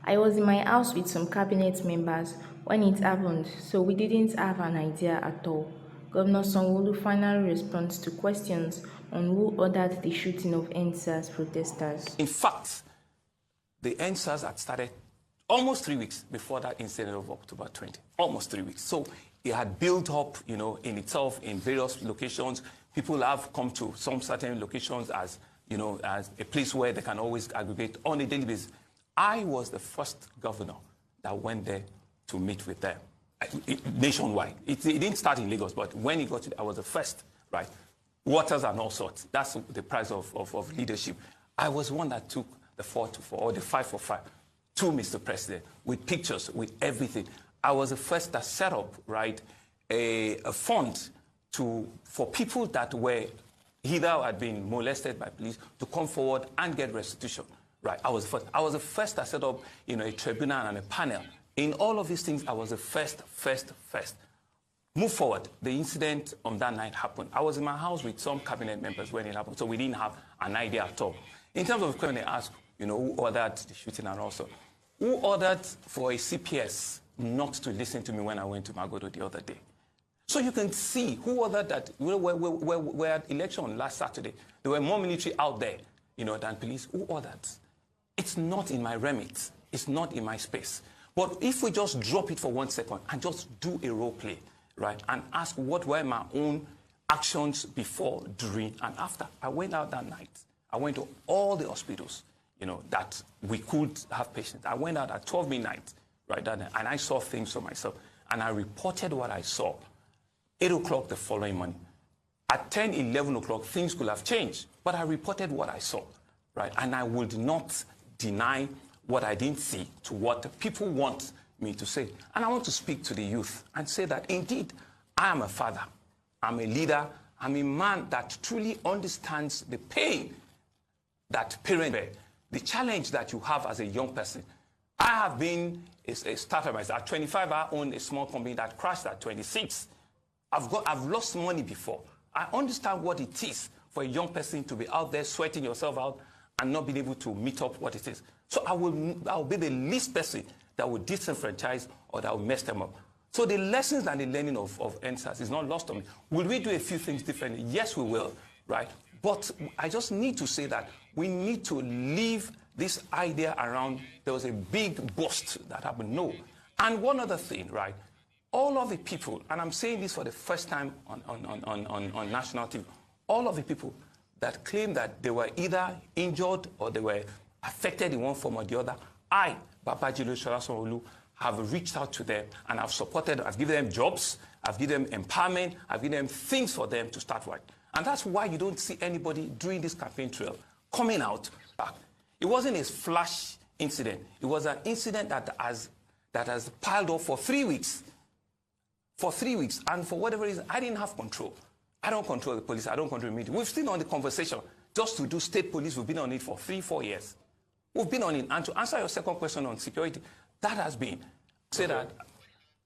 I was in my house with some cabinet members when it happened, so we didn't have an idea at all. Governor Sanwo Olu finally responds to questions on who ordered the shooting of End SARS protesters. In fact, the End SARS had started almost 3 weeks before that incident of October 20. Almost 3 weeks. So it had built up, in itself in various locations. People have come to some certain locations as a place where they can always aggregate on a daily basis. I was the first governor that went there to meet with them nationwide. It didn't start in Lagos, but when it got to, I was the first, right? Waters and all sorts. That's the price of leadership. I was one that took the 4-4 or the 5-for-5 to Mr. President with pictures, with everything. I was the first that set up, right, a fund for people that were either had been molested by police to come forward and get restitution. Right, I was the first. I was the first that set up, a tribunal and a panel. In all of these things, I was the first. Move forward. The incident on that night happened. I was in my house with some cabinet members when it happened, so we didn't have an idea at all. In terms of when they asked, who ordered the shooting and also, who ordered for a CPS not to listen to me when I went to Magodo the other day? So you can see who ordered that. We had election last Saturday. There were more military out there, than police. Who ordered? It's not in my remit. It's not in my space. But if we just drop it for 1 second and just do a role play, right, and ask what were my own actions before, during, and after. I went out that night. I went to all the hospitals, that we could have patients. I went out at 12 midnight, right, that night, and I saw things for myself. And I reported what I saw. 8 o'clock the following morning. At 10, 11 o'clock, things could have changed. But I reported what I saw, right? And I would not deny what I didn't see to what the people want me to say. And I want to speak to the youth and say that, indeed, I am a father. I'm a leader. I'm a man that truly understands the pain that parents bear, the challenge that you have as a young person. I have been a startup myself. At 25, I owned a small company that crashed at 26. I've lost money before. I understand what it is for a young person to be out there sweating yourself out and not being able to meet up what it is. So I will be the least person that will disenfranchise or that will mess them up. So the lessons and the learning of End SARS is not lost on me. Will we do a few things differently? Yes, we will, right? But I just need to say that we need to leave this idea around there was a big bust that happened. No. And one other thing, right? All of the people, and I'm saying this for the first time on national TV, all of the people that claim that they were either injured or they were affected in one form or the other, I, Babajide Sanwo-Olu, have reached out to them and I've supported them. I've given them jobs, I've given them empowerment, I've given them things for them to start with. And that's why you don't see anybody during this campaign trail coming out back. It wasn't a flash incident. It was an incident that has piled up for 3 weeks. For 3 weeks. And for whatever reason, I didn't have control. I don't control the police. I don't control the media. We've still on the conversation. Just to do state police, we've been on it for 3-4 years. We've been on it. And to answer your second question on security, that has been. Say that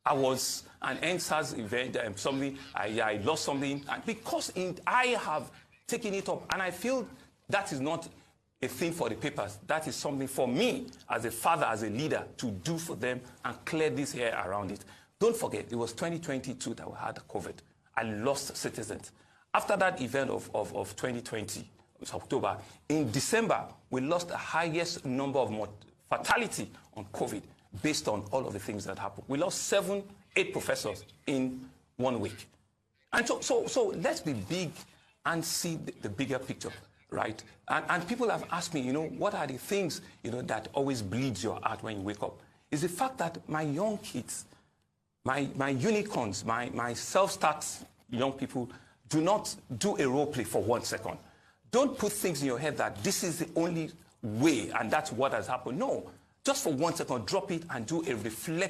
I was an End SARS event, something, I lost something. And because I have taken it up, and I feel that is not a thing for the papers. That is something for me as a father, as a leader, to do for them and clear this hair around it. Don't forget, it was 2022 that we had COVID. I lost citizens. After that event of 2020, it was October, in December, we lost the highest number of fatality on COVID based on all of the things that happened. We lost 7, 8 professors in 1 week. And so let's be big and see the bigger picture, right? And people have asked me, what are the things, that always bleeds your heart when you wake up? Is the fact that my young kids, my unicorns, my self-start young people do not do a role play for 1 second. Don't put things in your head that this is the only way and that's what has happened. No, just for 1 second, drop it and do a reflect.